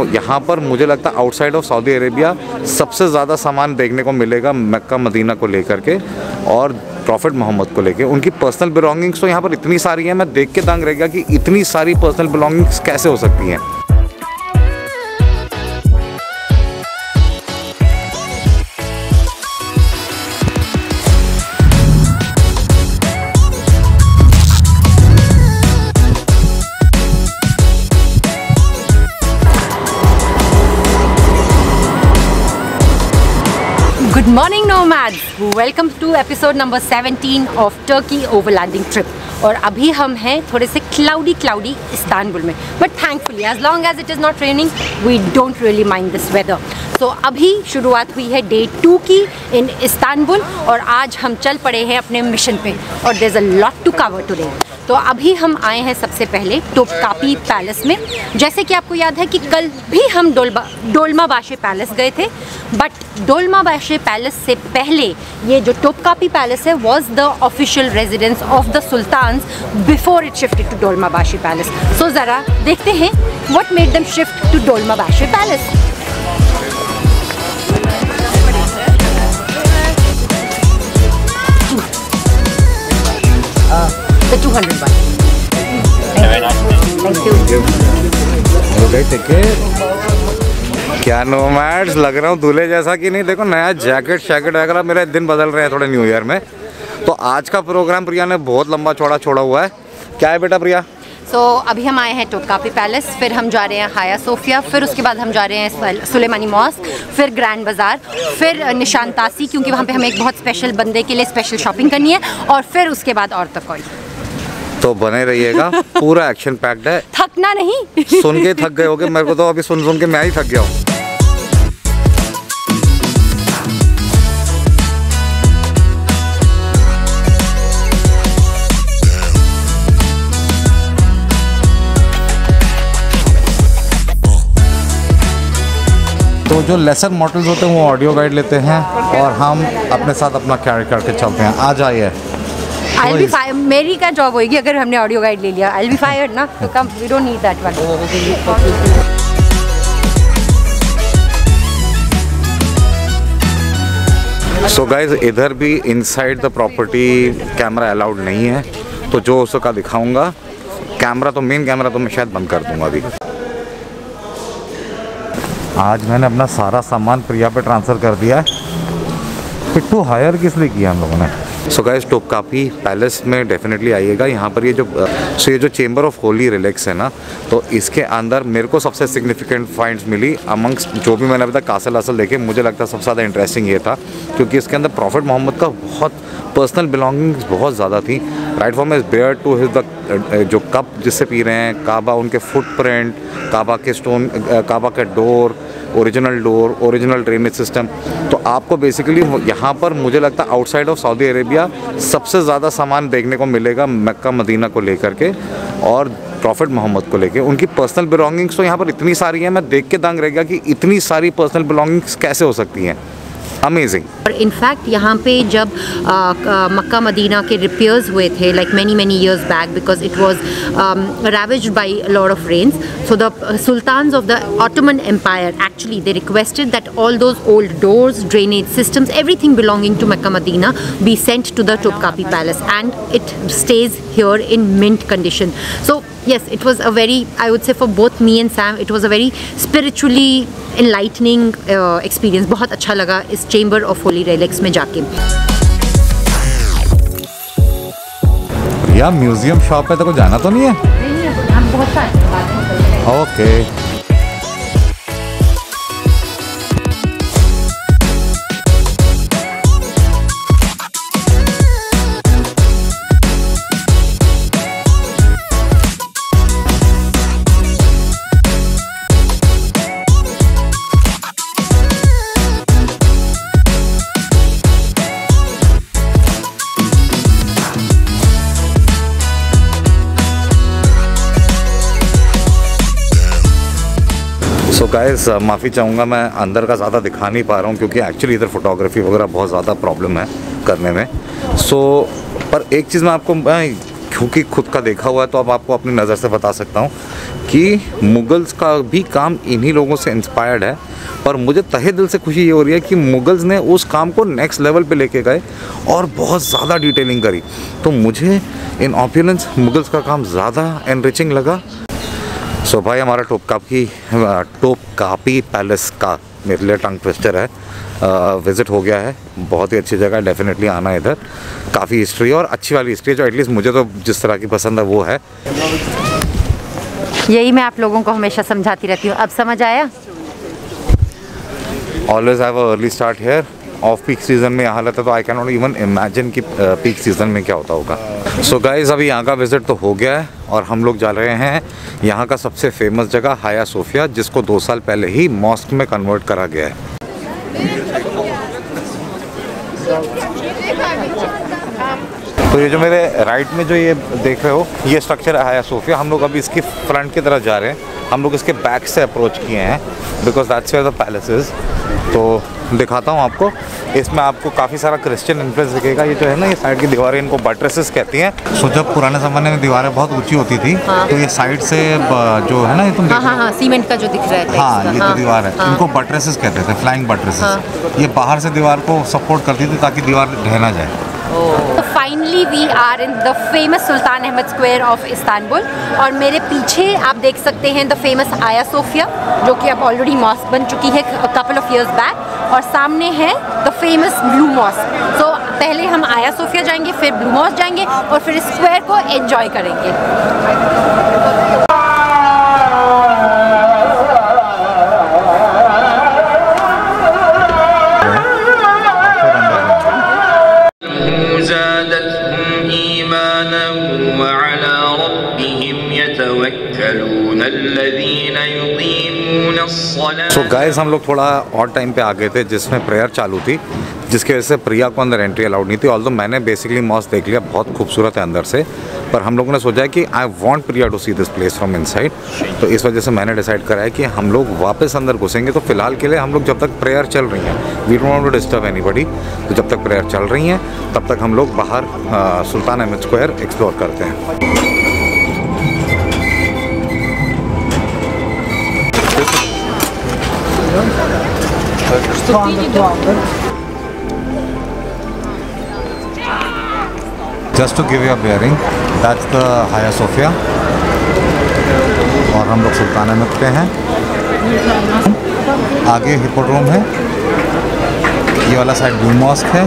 यहाँ पर मुझे लगता है आउटसाइड ऑफ सऊदी अरेबिया सबसे ज़्यादा सामान देखने को मिलेगा मक्का मदीना को लेकर के और प्रॉफिट मोहम्मद को लेके। उनकी पर्सनल बिलोंगिंग्स तो यहाँ पर इतनी सारी हैं, मैं देख के दंग रह गया कि इतनी सारी पर्सनल बिलोंगिंग्स कैसे हो सकती हैं। Good morning nomads, welcome to episode number 17 of Turkey overlanding trip। और अभी हम हैं थोड़े से क्लाउडी इस्तांबुल में, but thankfully as long as it is not raining we don't really mind this weather। तो अभी शुरुआत हुई है डे 2 की इन इस्तांबुल और आज हम चल पड़े हैं अपने मिशन पे और there's a lot to cover today। तो अभी हम आए हैं सबसे पहले टोपकापी पैलेस में। जैसे कि आपको याद है कि कल भी हम डोलमाबाशी पैलेस गए थे, बट डोलमाबाशी पैलेस से पहले ये जो टोपकापी पैलेस है was the official residence of the sultans before it shifted to Dolmabahce Palace. So ज़रा देखते हैं what made them shift to Dolmabahce Palace. The 200 baht। Thank you। Okay, take care। क्या nomads लग रहा हूँ दूल्हे जैसा कि नहीं। देखो नया जैकेट वगैरह, मेरे दिन बदल रहे हैं थोड़े न्यू ईयर में। तो आज का प्रोग्राम प्रिया ने बहुत लंबा चौड़ा छोड़ा हुआ है। क्या है बेटा प्रिया? अभी हम आए हैं टोपकापी पैलेस, फिर हम जा रहे हैं हाया सोफिया, फिर उसके बाद हम जा रहे हैं सुलेमानी मॉस्क, फिर ग्रैंड बाज़ार, फिर निशान तासी क्योंकि वहाँ पे हमें एक बहुत स्पेशल बंदे के लिए स्पेशल शॉपिंग करनी है, और फिर उसके बाद और तक कोई। तो बने रहिएगा, पूरा एक्शन पैक्ड है। थकना नहीं। सुन के थक गए होगे, मेरे को तो अभी सुन के मैं ही थक गया हूँ। तो जो लेसन मॉडल्स होते हैं वो ऑडियो गाइड लेते हैं और हम अपने साथ अपना कैरी करके चलते हैं। आ जाइए। I'll be fired। मेरी क्या जॉब होगी अगर हमने ऑडियो गाइड ले लिया? I'll be fired ना, तो कम, we don't need that one। So guys इधर भी inside the property camera allowed नहीं है, तो जो उसका दिखाऊंगा कैमरा, तो मेन कैमरा तो मैं शायद बंद कर दूंगा अभी। आज मैंने अपना सारा सामान प्रिया पे ट्रांसफ़र कर दिया है। पिट्टू हायर किस लिए किया हम लोगों ने? सो गाइस टोपकापी पैलेस में डेफिनेटली आइएगा। यहाँ पर ये जो चेंबर ऑफ होली रिलिक्स है ना, तो इसके अंदर मेरे को सबसे सिग्निफिकेंट फाइंड्स मिली अमंग्स जो भी मैंने अभी तक कासल वासल देखे। मुझे लगता है सबसे ज़्यादा इंटरेस्टिंग ये था क्योंकि इसके अंदर प्रॉफिट मोहम्मद का बहुत पर्सनल बिलोंगिंग्स बहुत ज़्यादा थी। Right from his beard to his the जो कप जिससे पी रहे हैं, काबा, उनके फुटप्रिंट, काबा के स्टोन, काबा का डोर, ओरिजिनल ड्रेनेज सिस्टम। तो आपको बेसिकली यहाँ पर मुझे लगता है आउटसाइड ऑफ सऊदी अरेबिया सबसे ज़्यादा सामान देखने को मिलेगा मक्का मदीना को लेकर के और प्रॉफिट मोहम्मद को लेके। उनकी पर्सनल बिलोंगिंग्स तो यहाँ पर इतनी सारी हैं, मैं देख के दंग रह गया कि इतनी सारी पर्सनल बिलोंगिंग्स कैसे हो सकती हैं। अमेजिंग। और इनफैक्ट यहाँ पे जब मक्का मदीना के रिपेयर्स हुए थे like many years back, because it was ravaged by a lot of rains, so the sultans of the Ottoman Empire actually they requested that all those old doors, drainage systems, everything belonging to Mecca Medina be sent to the Topkapi Palace, and it stays here in mint condition. So yes, it was a very, I would say for both me and Sam, it was a very spiritually enlightening experience। बहुत अच्छा लगा इस chamber of Holi relics में जाके। यार museum shop पे तो को जाना तो नहीं है? नहीं, हम बहुत सारे। ओके। सो गाइस माफ़ी चाहूँगा, मैं अंदर का ज़्यादा दिखा नहीं पा रहा हूँ क्योंकि एक्चुअली इधर फोटोग्राफी वगैरह बहुत ज़्यादा प्रॉब्लम है करने में। पर एक चीज़ मैं आपको क्योंकि खुद का देखा हुआ है तो अब आपको अपनी नज़र से बता सकता हूँ कि मुगल्स का भी काम इन्हीं लोगों से इंस्पायर्ड है। और मुझे तहे दिल से खुशी ये हो रही है कि मुगल्स ने उस काम को नेक्स्ट लेवल पे लेके गए और बहुत ज़्यादा डिटेलिंग करी। तो मुझे इन ऑप्युलेंस मुगल्स का काम ज़्यादा एनरिचिंग लगा। सो भाई हमारा टोपकापी पैलेस का मेरे लिए टंग ट्विस्टर है, विज़िट हो गया है। बहुत ही अच्छी जगह है, डेफिनेटली आना है इधर। काफ़ी हिस्ट्री और अच्छी वाली हिस्ट्री जो एटलीस्ट मुझे तो जिस तरह की पसंद है वो है। यही मैं आप लोगों को हमेशा समझाती रहती हूँ, अब समझ आया? Always have a early start here. Off peak season में यहाँ रहता तो I can not even imagine कि पीक सीज़न में क्या होता होगा। सो गाइज अभी यहाँ का विज़िट तो हो गया है और हम लोग जा रहे हैं यहाँ का सबसे फेमस जगह हाया सोफिया, जिसको 2 साल पहले ही मॉस्क में कन्वर्ट करा गया है। तो ये जो मेरे राइट में जो ये देख रहे हो ये स्ट्रक्चर है हाया सोफिया। हम लोग अभी इसकी फ्रंट की तरफ जा रहे हैं। हम लोग इसके बैक से अप्रोच किए हैं because that's where the palace is. तो दिखाता हूँ आपको, इसमें आपको काफ़ी सारा क्रिश्चियन इन्फ्लुएंस दिखेगा। ये जो है ना ये साइड की दीवारें, इनको बट्रेसेस कहती हैं। सो जब पुराने ज़माने में दीवारें बहुत ऊंची होती थी तो ये साइड से जो है ना ये तुम देख रहे हो, सीमेंट का जो दिख रहा है, हाँ ये जो दीवार है इनको बट्रेसेस कहते थे, फ्लाइंग बट्रेसेस। ये बाहर से दीवार को सपोर्ट करती थी ताकि दीवार ढह ना जाए। तो finally we are in the famous Sultan Ahmed Square of Istanbul और मेरे पीछे आप देख सकते हैं द फेमस आया सोफिया जो कि अब ऑलरेडी मॉस्क बन चुकी है कपल ऑफ इयर्स बैक, और सामने है द फेमस ब्लू मॉस्क। तो पहले हम आया सोफिया जाएंगे, फिर ब्लू मॉस्क जाएंगे और फिर स्क्वायर को एंजॉय करेंगे। सो गाइस हम लोग थोड़ा और टाइम पे आ गए थे जिसमें प्रेयर चालू थी, जिसकी वजह से प्रिया को अंदर एंट्री अलाउड नहीं थी। ऑल्दो मैंने बेसिकली मॉस्क देख लिया, बहुत खूबसूरत है अंदर से, पर हम लोगों ने सोचा है कि I want Priya to see this place from inside. तो इस वजह से मैंने डिसाइड करा है कि हम लोग वापस अंदर घुसेंगे। तो फिलहाल के लिए हम लोग जब तक प्रेयर चल रही है, we don't want to disturb anybody, तो जब तक प्रेयर चल रही हैं तब तक हम लोग बाहर सुल्तान अहमद स्क्वायर एक्सप्लोर करते हैं। Just to give you a bearing, that's the Hagia Sophia और हम लोग सुल्तान अहमद पे हैं। आगे हिप्पोड्रोम है, ये वाला साइड ब्लू मॉस्क है।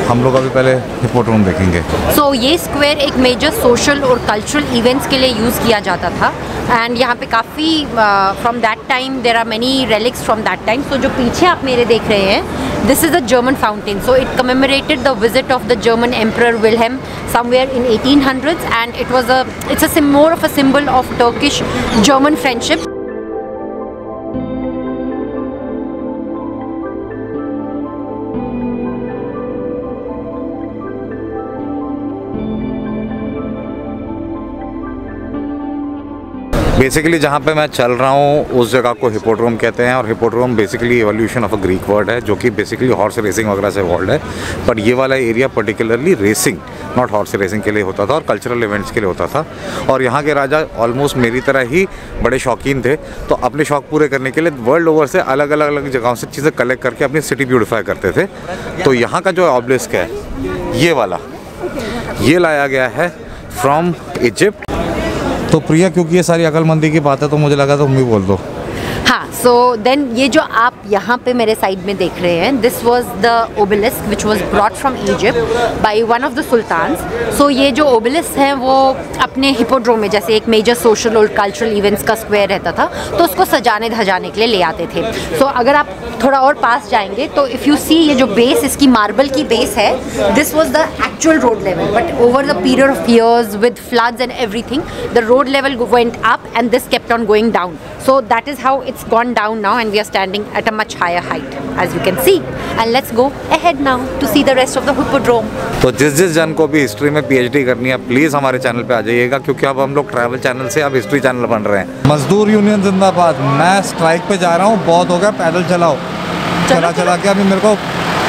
हम लोग अभी पहले हिप्पोड्रोम देखेंगे। सो ये स्क्वायर एक मेजर सोशल और कल्चरल इवेंट्स के लिए यूज़ किया जाता था एंड यहाँ पे काफ़ी from that time there are many relics from that time. So जो पीछे आप मेरे देख रहे हैं, this is a German fountain. So it commemorated the visit of the German emperor Wilhelm somewhere in 1800s and it's more of a symbol of Turkish German friendship. Basically जहाँ पे मैं चल रहा हूँ उस जगह को हिप्पोड्रोम कहते हैं और hippodrome basically evolution of a Greek word है जो कि बेसिकली हॉर्स रेसिंग वगैरह से वर्ल्ड है। पर ये वाला area particularly racing, not horse racing के लिए होता था और कल्चरल इवेंट्स के लिए होता था। और यहाँ के राजा ऑलमोस्ट मेरी तरह ही बड़े शौकीन थे, तो अपने शौक पूरे करने के लिए वर्ल्ड ओवर से अलग अलग जगहों से चीज़ें कलेक्ट करके अपनी सिटी ब्यूटिफाई करते थे। तो यहाँ का जो ऑब्लिस्क है ये वाला, ये लाया गया है फ्रॉम इजिप्ट। तो प्रिया क्योंकि ये सारी अकलमंदी की बात है तो मुझे लगा तुम भी बोल दो। हाँ, सो देन ये जो आप यहाँ पे मेरे साइड में देख रहे हैं, this was the obelisk which was brought from Egypt by one of the sultans. So ये जो ओबेलिस्क है वो अपने हिप्पोड्रोम में, जैसे एक मेजर सोशल और कल्चरल इवेंट्स का स्क्वायर रहता था, तो उसको सजाने धजाने के लिए ले आते थे। सो अगर आप थोड़ा और पास जाएंगे तो इफ़ यू सी ये जो बेस, इसकी मार्बल की बेस है, this was the actual road level, but over the period of years with floods and everything the road level went up and this kept on going down. So that is how it's gone down now and we are standing at a much higher height as you can see, and let's go ahead now to see the rest of the hippodrome. तो जिस जन को भी history में PhD करनी है please हमारे channel पे आ जाइएगा, क्योंकि अब हम लोग ट्रैवल चैनल से अब हिस्ट्री चैनल बन रहे हैं। मजदूर यूनियन जिंदाबाद। मैं स्ट्राइक पे जा रहा हूँ, बहुत हो गया, पैदल चलाओ। चला के अभी मेरे को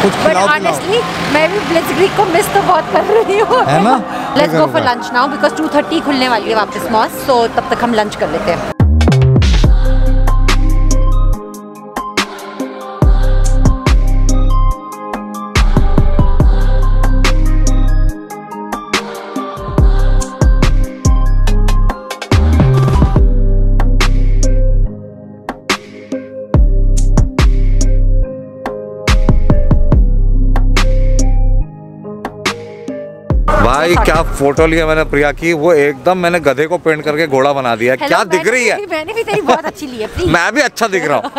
कुछ खिलाओ। But honestly मैं भी ब्लिट्ज़क्रीग को मिस तो बहुत कर रही हूँ, है ना। Let's go for lunch now because 2:30 खुलने वाली है वापस मॉल, सो तब तक हम लंच कर लेते हैं। भाई क्या फोटो लिया मैंने प्रिया की, वो एकदम मैंने गधे को पेंट करके घोड़ा बना दिया। क्या दिख रही है? मैंने भी तेरी बहुत अच्छी ली है। मैं भी अच्छा दिख रहा हूँ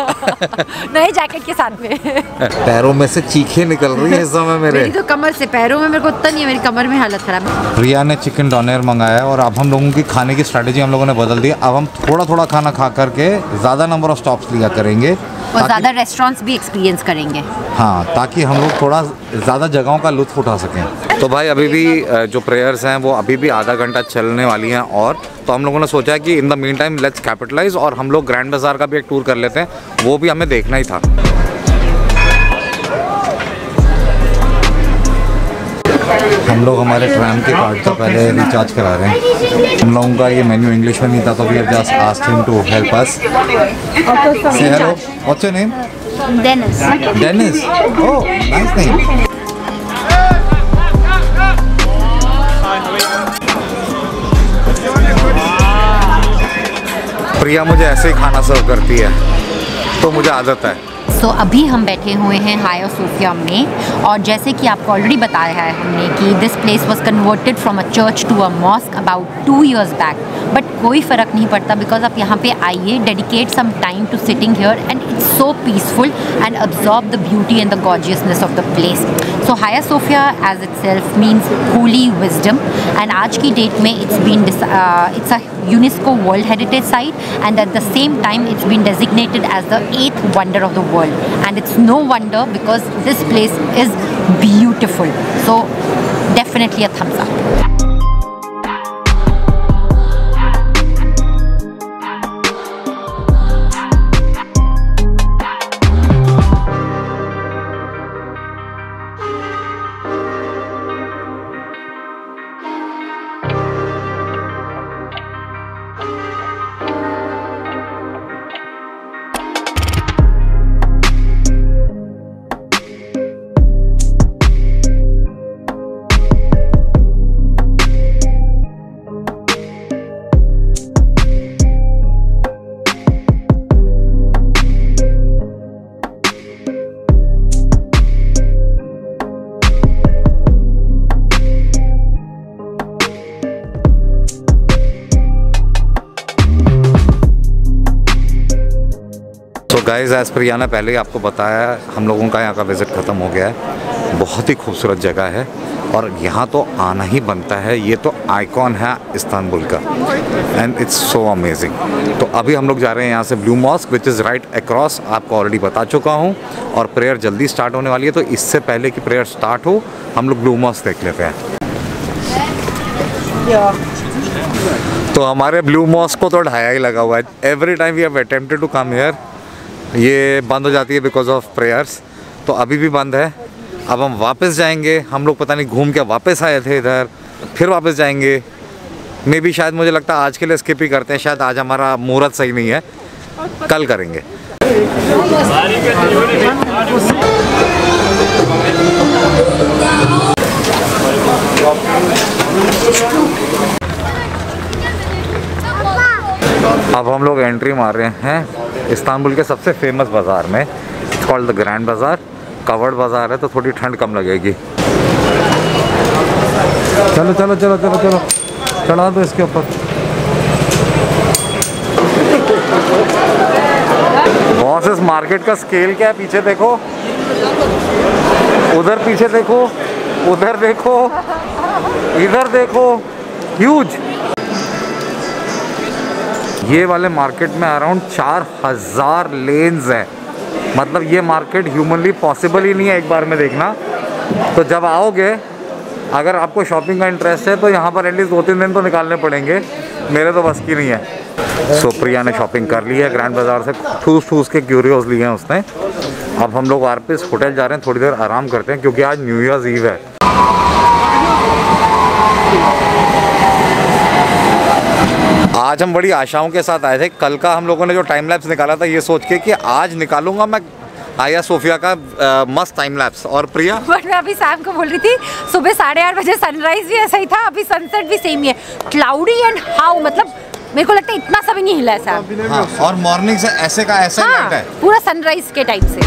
नए जैकेट के साथ में। पैरों में से चीखें निकल रही है इस समय मेरे। मेरी तो कमर से, पैरों में मेरे को उतना नहीं है, मेरी कमर में हालत खराब है। प्रिया ने चिकन डोनेर मंगाया है और अब हम लोगों की खाने की स्ट्रेटेजी हम लोगों ने बदल दी। अब हम थोड़ा थोड़ा खाना खा करके ज़्यादा नंबर ऑफ स्टॉप्स लिया करेंगे और ज़्यादा रेस्टोरेंट्स भी एक्सपीरियंस करेंगे। हाँ, ताकि हम लोग थोड़ा ज़्यादा जगहों का लुत्फ उठा सकें। तो भाई अभी भी जो प्रेयर्स हैं वो अभी भी आधा घंटा चलने वाली हैं, और तो हम लोगों ने सोचा है कि in the meantime let's capitalise और हम लोग ग्रैंड बाजार का भी एक टूर कर लेते हैं, वो भी हमें देखना ही था। हम लोग हमारे ट्रैम के कार्ड का पहले रिचार्ज करा रहे हैं। हम लोगों का ये मेन्यू इंग्लिश में नहीं था, तो we have just asked him to help us. Say hello, what's your name? Dennis. Dennis. Oh, nice name. Priya मुझे ऐसे ही खाना सर्व करती है, तो मुझे आदत है। सो अभी हम बैठे हुए हैं हाया सोफिया में, और जैसे कि आपको ऑलरेडी बताया है हमने कि this place was converted from a church to a mosque about 2 years बैक, बट कोई फ़र्क नहीं पड़ता बिकॉज आप यहाँ पे आइए, dedicate some time to sitting here and it's so peaceful and absorb the beauty and the gorgeousness of the place. So Hagia Sophia as itself means holy wisdom, and आज की date में it's a UNESCO World Heritage Site, and at the same time it's been designated as the 8th wonder of the world, and it's no wonder because this place is beautiful. So definitely a thumbs up. Guys as Priya ने पहले ही आपको बताया, हम लोगों का यहाँ का visit ख़त्म हो गया है। बहुत ही खूबसूरत जगह है और यहाँ तो आना ही बनता है। ये तो आइकॉन है इस्तांबुल का एंड इट्स सो अमेजिंग। तो अभी हम लोग जा रहे हैं यहाँ से blue mosque which is right across, आपको ऑलरेडी बता चुका हूँ, और प्रेयर जल्दी स्टार्ट होने वाली है। तो इससे पहले कि प्रेयर स्टार्ट हो हम लोग ब्लू मॉस्क देख लेते हैं। तो हमारे ब्लू मॉस्क को तो ढाया ही लगा हुआ है। Every time we have attempted to come here, ये बंद हो जाती है बिकॉज ऑफ प्रेयर्स, तो अभी भी बंद है। अब हम वापस जाएंगे, हम लोग पता नहीं घूम के वापस आए थे इधर, फिर वापस जाएंगे। मे बी शायद मुझे लगता है आज के लिए स्किप ही करते हैं, शायद आज हमारा मुहूर्त सही नहीं है, कल करेंगे। अब हम लोग एंट्री मार रहे हैं इस्तांबुल के सबसे फेमस बाज़ार में। इट्स कॉल्ड द ग्रैंड बाज़ार। कवर्ड बाज़ार है तो थोड़ी ठंड कम लगेगी। चलो चलो चलो चलो चलो चढ़ा दो इसके ऊपर। बॉस इस मार्केट का स्केल क्या है, पीछे देखो, उधर पीछे देखो, उधर देखो, इधर देखो, ह्यूज। ये वाले मार्केट में अराउंड 4000 लेन्स हैं। मतलब ये मार्केट ह्यूमनली पॉसिबल ही नहीं है एक बार में देखना। तो जब आओगे, अगर आपको शॉपिंग का इंटरेस्ट है तो यहाँ पर एटलीस्ट 2-3 दिन तो निकालने पड़ेंगे। मेरे तो बस की नहीं है। सो प्रिया ने शॉपिंग कर ली है ग्रैंड बाज़ार से, ठूस ठूस के क्यूरियोस लिए हैं उसने। अब हम लोग वापस होटल जा रहे हैं, थोड़ी देर आराम करते हैं क्योंकि आज न्यू ईयर्स ईव है। आज हम बड़ी आशाओं के साथ आए थे। कल का हम लोगों ने जो टाइम लैप्स निकाला था ये सोच के कि आज निकालूंगा मैं आया सोफिया का मस्त टाइम लैप्स। और प्रिया, बट मैं अभी सैम को बोल रही थी सुबह 8:30 बजे सनराइज भी ऐसा ही था, अभी सनसेट भी सेम ही है। क्लाउडी एंड हाउ, मतलब मेरे को लगता है इतना सा भी नहीं हिला है सैम। हाँ, और मॉर्निंग से ऐसे का ऐसा ही लाइट है पूरा सनराइज के टाइम से।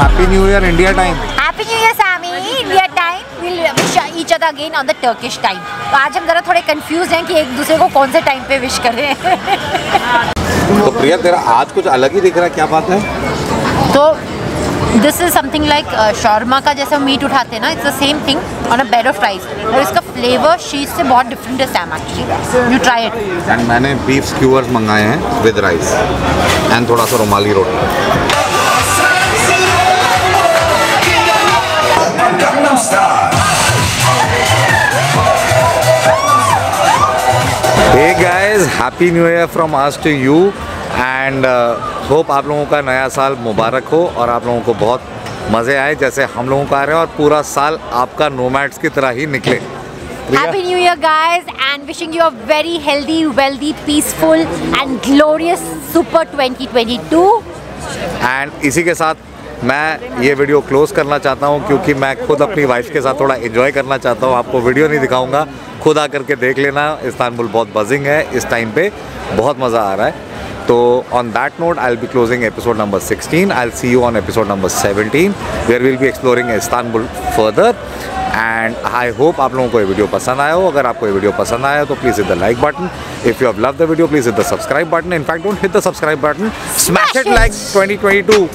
Happy new year India time. Happy new year Sammy, India time. Will wish each other again on the Turkish time. तो आज हम जरा थोड़े कंफ्यूज हैं कि एक दूसरे को कौन से टाइम पे विश करें। तो प्रिया तेरा आज कुछ अलग ही दिख रहा है, क्या बात है? तो this is something like shawarma का जैसे हम मीट उठाते हैं ना, it's the same thing on a bed of rice, और इसका फ्लेवर शीज से बहुत डिफरेंट है Sam actually. You try it. And मैंने बीफ स्क्यूअर्स मंगाए हैं विद राइस एंड थोड़ा सा रुमाली रोटी। Hey guys, happy new year from us to you and hope आप लोगों का नया साल मुबारक हो और आप लोगों को बहुत मज़े आए जैसे हम लोगों को आ रहे हैं, और पूरा साल आपका नोमैड्स की तरह ही निकले। Happy New Year guys and wishing you a very healthy, wealthy, peaceful and glorious super 2022। And इसी के साथ मैं ये वीडियो क्लोज करना चाहता हूँ क्योंकि मैं खुद अपनी वाइफ के साथ थोड़ा एंजॉय करना चाहता हूँ। आपको वीडियो नहीं दिखाऊंगा, खुद आकर के देख लेना। इस्तांबुल बहुत बजिंग है इस टाइम पे, बहुत मज़ा आ रहा है। तो on that note I will be closing episode number 16। I will see you on episode number 17 where will be exploring Istanbul further. And I hope आप लोगों को ये वीडियो पसंद आया हो। अगर आपको ये वीडियो पसंद आया तो please hit the like button. If you have love the video please hit the subscribe button. In fact don't hit the subscribe button, smash it like 2022।